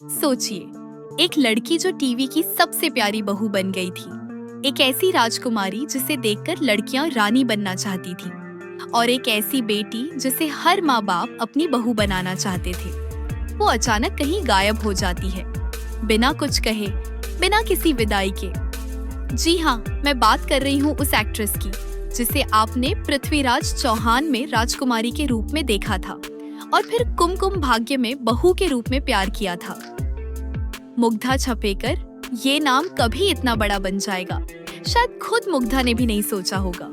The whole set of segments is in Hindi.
सोचिए, एक लड़की जो टीवी की सबसे प्यारी बहू बन गई थी, एक ऐसी राजकुमारी जिसे देखकर लड़कियां रानी बनना चाहती थी, और एक ऐसी बेटी जिसे हर माँ बाप अपनी बहू बनाना चाहते थे। वो अचानक कहीं गायब हो जाती है, बिना कुछ कहे, बिना किसी विदाई के। जी हाँ, मैं बात कर रही हूँ उस एक्ट्रेस की जिसे आपने पृथ्वीराज चौहान में राजकुमारी के रूप में देखा था और फिर कुमकुम भाग्य में बहू के रूप में प्यार किया था। मुग्धा छपेकर, ये नाम कभी इतना बड़ा बन जाएगा, शायद खुद मुग्धा ने भी नहीं सोचा होगा।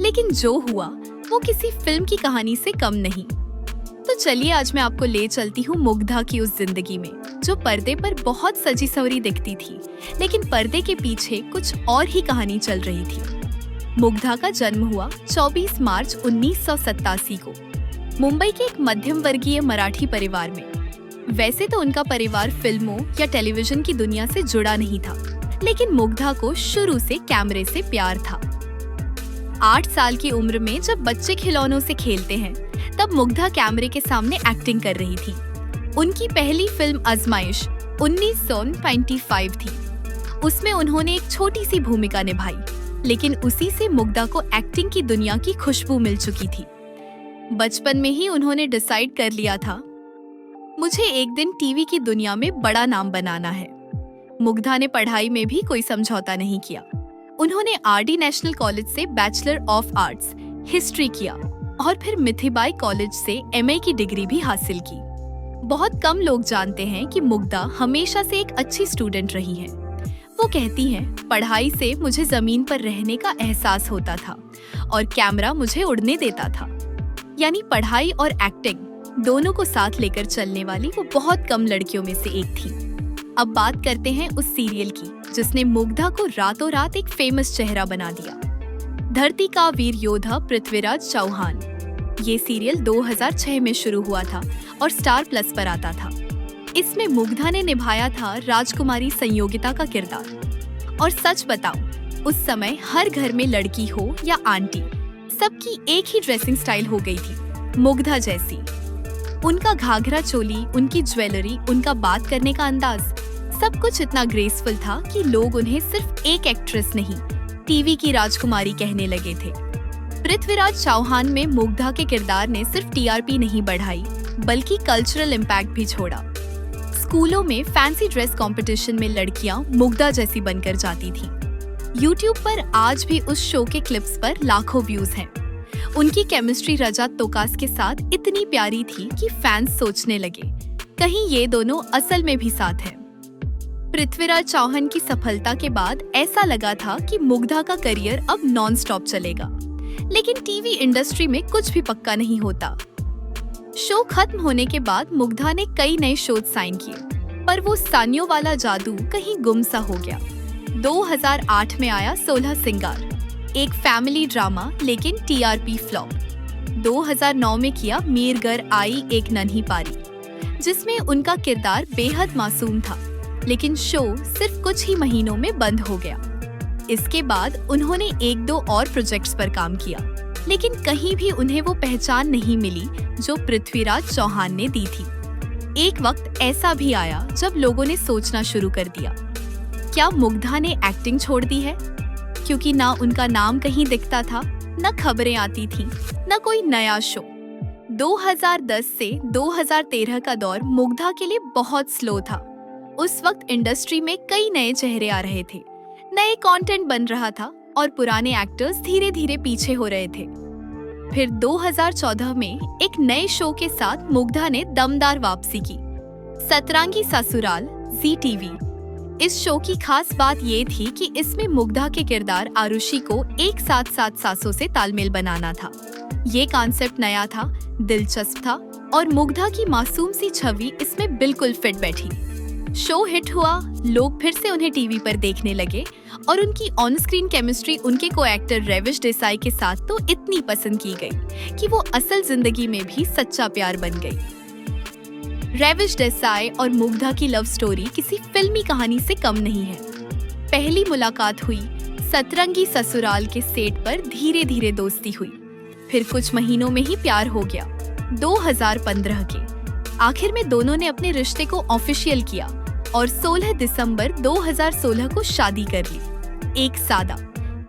लेकिन जो हुआ वो किसी फिल्म की कहानी से कम नहीं। तो चलिए आज मैं आपको ले चलती हूँ मुग्धा की उस जिंदगी में जो पर्दे पर बहुत सजी सवरी दिखती थी, लेकिन पर्दे के पीछे कुछ और ही कहानी चल रही थी। मुग्धा का जन्म हुआ 24 मार्च 1987 को मुंबई के एक मध्यम वर्गीय मराठी परिवार में। वैसे तो उनका परिवार फिल्मों या टेलीविजन की दुनिया से जुड़ा नहीं था, लेकिन मुग्धा को शुरू से कैमरे से प्यार था। 8 साल की उम्र में जब बच्चे खिलौनों से खेलते हैं, तब मुग्धा कैमरे के सामने एक्टिंग कर रही थी। उनकी पहली फिल्म आजमाइश 1995 थी। उसमें उन्होंने एक छोटी सी भूमिका निभाई, लेकिन उसी से मुग्धा को एक्टिंग की दुनिया की खुशबू मिल चुकी थी। बचपन में ही उन्होंने डिसाइड कर लिया था, मुझे एक दिन टीवी की दुनिया में बड़ा नाम बनाना है। मुग्धा ने पढ़ाई में भी कोई समझौता नहीं किया। उन्होंने आरडी नेशनल कॉलेज से बैचलर ऑफ आर्ट्स हिस्ट्री किया और फिर मिथिबाई कॉलेज से एमए की डिग्री भी हासिल की। बहुत कम लोग जानते हैं कि मुग्धा हमेशा से एक अच्छी स्टूडेंट रही है। वो कहती हैं, पढ़ाई से मुझे जमीन पर रहने का एहसास होता था और कैमरा मुझे उड़ने देता था। यानी पढ़ाई और एक्टिंग दोनों को साथ लेकर चलने वाली वो बहुत कम लड़कियों में से एक थी। अब बात करते हैं उस सीरियल की जिसने मुग्धा को रातों रात एक फेमस चेहरा बना दिया, धरती का वीर योद्धा पृथ्वीराज चौहान। ये सीरियल 2006 में शुरू हुआ था और स्टार प्लस पर आता था। इसमें मुग्धा ने निभाया था राजकुमारी संयोगिता का किरदार। और सच बताऊं, उस समय हर घर में लड़की हो या आंटी, सबकी एक ही ड्रेसिंग स्टाइल हो गई थी, मुग्धा जैसी। उनका घाघरा चोली, उनकी ज्वेलरी, उनका बात करने का अंदाज, सब कुछ इतना ग्रेसफुल था कि लोग उन्हें सिर्फ एक एक्ट्रेस नहीं, टीवी की राजकुमारी कहने लगे थे। पृथ्वीराज चौहान में मुग्धा के किरदार ने सिर्फ टीआरपी नहीं बढ़ाई, बल्कि कल्चरल इम्पैक्ट भी छोड़ा। स्कूलों में फैंसी ड्रेस कंपटीशन में लड़कियां मुग्धा जैसी बनकर जाती थीं। यूट्यूब पर आज भी उस शो के क्लिप्स पर लाखों व्यूज हैं। उनकी केमिस्ट्री रजत तोकास के साथ इतनी प्यारी थी कि फैंस सोचने लगे, कहीं ये दोनों असल में भी साथ हैं। पृथ्वीराज चौहान की सफलता के बाद ऐसा लगा था कि मुग्धा का करियर अब नॉन स्टॉप चलेगा, लेकिन टीवी इंडस्ट्री में कुछ भी पक्का नहीं होता। शो खत्म होने के बाद मुग्धा ने कई नए शोज साइन किए, पर वो सानियों वाला जादू कहीं गुम सा हो गया। 2008 में आया 16 सिंगार, एक फैमिली ड्रामा लेकिन टीआरपी फ्लॉप। 2009 में किया मीरगर आई एक नन्ही पारी, जिसमें उनका किरदार बेहद मासूम था, लेकिन शो सिर्फ कुछ ही महीनों में बंद हो गया। इसके बाद उन्होंने 1-2 और प्रोजेक्ट्स पर काम किया, लेकिन कहीं भी उन्हें वो पहचान नहीं मिली जो पृथ्वीराज चौहान ने दी थी। एक वक्त ऐसा भी आया जब लोगों ने सोचना शुरू कर दिया, क्या मुग्धा ने एक्टिंग छोड़ दी है? क्योंकि ना उनका नाम कहीं दिखता था, न खबरें आती थी, न कोई नया शो। 2010 से 2013 का दौर मुग्धा के लिए बहुत स्लो था। उस वक्त इंडस्ट्री में कई नए चेहरे आ रहे थे, नए कंटेंट बन रहा था और पुराने एक्टर्स धीरे धीरे पीछे हो रहे थे। फिर 2014 में एक नए शो के साथ मुग्धा ने दमदार वापसी की, सतरंगी ससुराल, जी टीवी। इस शो की खास बात ये थी कि इसमें मुग्धा के किरदार आरुषि को एक साथ 7 सासों से तालमेल बनाना था। ये कॉन्सेप्ट नया था, दिलचस्प था और मुग्धा की मासूम सी छवि इसमें बिल्कुल फिट बैठी। शो हिट हुआ, लोग फिर से उन्हें टीवी पर देखने लगे और उनकी ऑन स्क्रीन केमिस्ट्री उनके को एक्टर रेविश देसाई के साथ तो इतनी पसंद की गई कि वो असल जिंदगी में भी सच्चा प्यार बन गई। रेविश देसाई और मुग्धा की लव स्टोरी किसी फिल्मी कहानी से कम नहीं है। पहली मुलाकात हुई, सतरंगी ससुराल के सेट पर धीरे धीरे दोस्ती हुई, फिर कुछ महीनों में ही प्यार हो गया। 2015 के आखिर में दोनों ने अपने रिश्ते को ऑफिशियल किया और 16 दिसंबर 2016 को शादी कर ली। एक सादा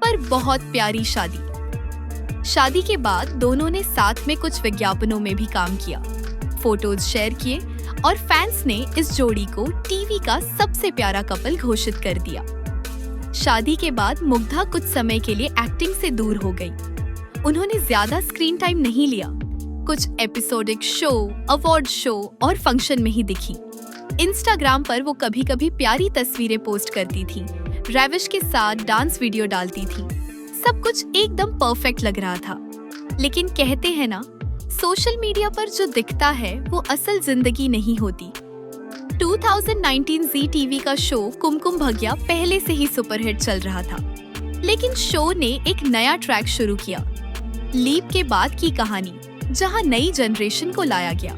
पर बहुत प्यारी शादी। शादी के बाद दोनों ने साथ में कुछ विज्ञापनों में भी काम किया, फोटोज शेयर किए और फैंस ने इस जोड़ी को टीवी का सबसे प्यारा कपल घोषित कर दिया। शादी के बाद मुग्धा कुछ समय के लिए एक्टिंग से दूर हो गई। उन्होंने ज्यादा स्क्रीन टाइम नहीं लिया, कुछ एपिसोडिक शो, अवार्ड शो और फंक्शन में ही दिखी। इंस्टाग्राम पर वो कभी कभी प्यारी तस्वीरें पोस्ट करती थी, रैविश के साथ डांस वीडियो डालती थी। सब कुछ एकदम परफेक्ट लग रहा था। लेकिन कहते हैं ना, सोशल मीडिया पर जो दिखता है वो असल जिंदगी नहीं होती। 2019 जी टीवी का शो कुमकुम भाग्य पहले से ही सुपरहिट चल रहा था, लेकिन शो ने एक नया ट्रैक शुरू किया, लीप के बाद की कहानी, जहां नई जनरेशन को लाया गया।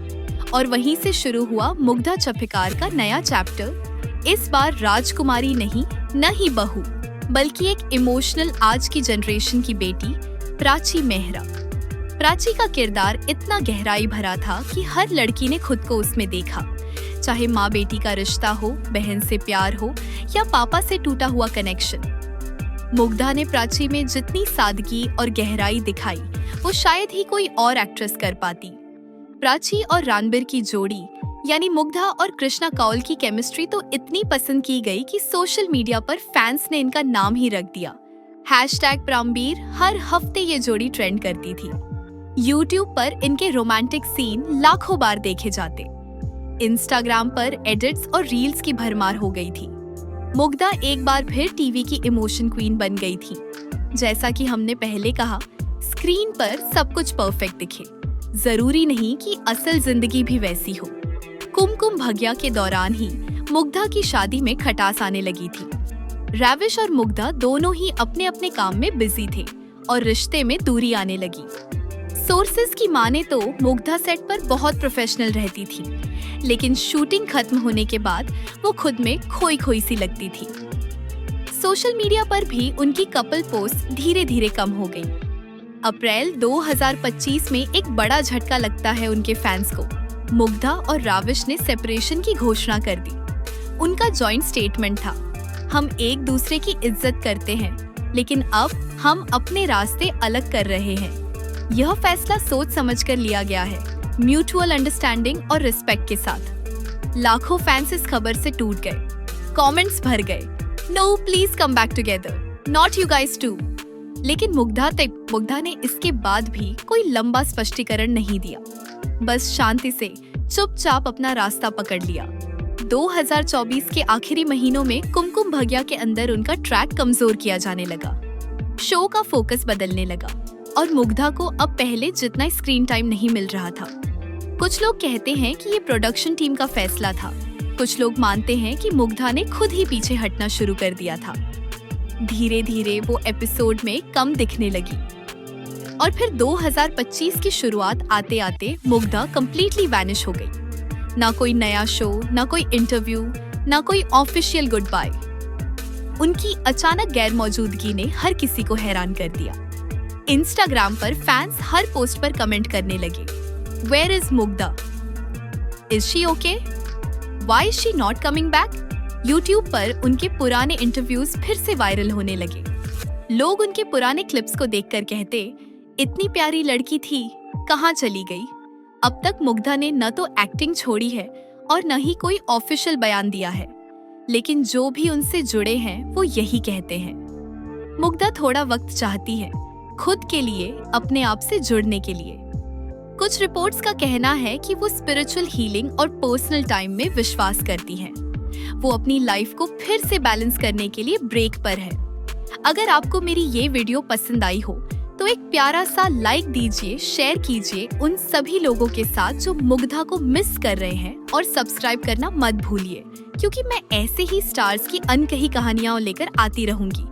और वहीं से शुरू हुआ मुग्धा चप्पीकार का नया चैप्टर। इस बार राजकुमारी नहीं, न ही बहू, बल्कि एक इमोशनल आज की जनरेशन की बेटी प्राची मेहरा। प्राची का किरदार इतना गहराई भरा था कि हर लड़की ने खुद को उसमें देखा, चाहे माँ बेटी का रिश्ता हो, बहन से प्यार हो या पापा से टूटा हुआ कनेक्शन। मुग्धा ने प्राची में जितनी सादगी और गहराई दिखाई वो शायद ही कोई और एक्ट्रेस कर पाती। प्राची और रणबीर की जोड़ी यानी मुग्धा और कृष्णा कौल की केमिस्ट्री तो इतनी पसंद की गई कि सोशल मीडिया पर फैंस ने इनका नाम ही रख दिया। #प्रामबीर हर हफ्ते ये जोड़ी ट्रेंड करती थी। यूट्यूब पर इनके रोमांटिक सीन लाखों बार देखे जाते। इंस्टाग्राम पर एडिट्स और रील्स की भरमार हो गई थी। मुग्धा एक बार फिर टीवी की इमोशन क्वीन बन गई थी। जैसा कि हमने पहले कहा, स्क्रीन पर सब कुछ परफेक्ट दिखे, जरूरी नहीं कि असल जिंदगी भी वैसी हो। कुमकुम भाग्य के दौरान ही मुग्धा की शादी में खटास आने लगी थी। रैविश और मुग्धा दोनों ही अपने अपने काम में बिजी थे और रिश्ते में दूरी आने लगी। सोर्सेज की माने तो मुग्धा सेट पर बहुत प्रोफेशनल रहती थी, लेकिन शूटिंग खत्म होने के बाद वो खुद में खोई खोई सी लगती थी। सोशल मीडिया पर भी उनकी कपल पोस्ट धीरे धीरे कम हो गई। अप्रैल 2025 में एक बड़ा झटका लगता है उनके फैंस को। मुग्धा और राविश ने सेपरेशन की घोषणा कर दी। उनका जॉइंट स्टेटमेंट था, हम एक दूसरे की इज्जत करते हैं, लेकिन अब हम अपने रास्ते अलग कर रहे हैं। यह फैसला सोच समझकर लिया गया है, म्यूचुअल अंडरस्टैंडिंग और रिस्पेक्ट के साथ। लाखों फैंस इस खबर से टूट गए, कमेंट्स भर गए, no please come back together, not you guys too. लेकिन मुग्धा ने इसके बाद भी कोई लंबा स्पष्टीकरण नहीं दिया, बस शांति से चुपचाप अपना रास्ता पकड़ लिया। 2024 के आखिरी महीनों में कुमकुम भाग्य के अंदर उनका ट्रैक कमजोर किया जाने लगा। शो का फोकस बदलने लगा और मुग्धा को अब पहले जितना स्क्रीन टाइम नहीं मिल रहा था। कुछ लोग कहते हैं कि ये प्रोडक्शन टीम का फैसला था, कुछ लोग मानते हैं कि मुग्धा ने खुद ही पीछे हटना शुरू कर दिया था। धीरे धीरे वो एपिसोड में कम दिखने लगी और फिर 2025 की शुरुआत आते आते मुग्धा कंप्लीटली वैनिश हो गई। ना कोई नया शो, ना कोई इंटरव्यू, ना कोई ऑफिशियल गुड बाय। उनकी अचानक गैर मौजूदगी ने हर किसी को हैरान कर दिया। इंस्टाग्राम पर फैंस हर पोस्ट पर कमेंट करने लगे, where is Mugdha, is she okay, why is she not coming back. YouTube पर उनके पुराने इंटरव्यूज फिर से वायरल होने लगे। लोग उनके पुराने क्लिप्स को देखकर कहते, इतनी प्यारी लड़की थी, कहाँ चली गई। अब तक मुग्धा ने न तो एक्टिंग छोड़ी है और न ही कोई ऑफिशियल बयान दिया है, लेकिन जो भी उनसे जुड़े हैं वो यही कहते हैं, मुग्धा थोड़ा वक्त चाहती है खुद के लिए, अपने आप से जुड़ने के लिए। कुछ रिपोर्ट्स का कहना है कि वो स्पिरिचुअल हीलिंग और पर्सनल टाइम में विश्वास करती हैं। वो अपनी लाइफ को फिर से बैलेंस करने के लिए ब्रेक पर है। अगर आपको मेरी ये वीडियो पसंद आई हो तो एक प्यारा सा लाइक दीजिए, शेयर कीजिए उन सभी लोगों के साथ जो मुग्धा को मिस कर रहे हैं, और सब्सक्राइब करना मत भूलिए, क्योंकि मैं ऐसे ही स्टार्स की अनकही कहानियां लेकर आती रहूंगी।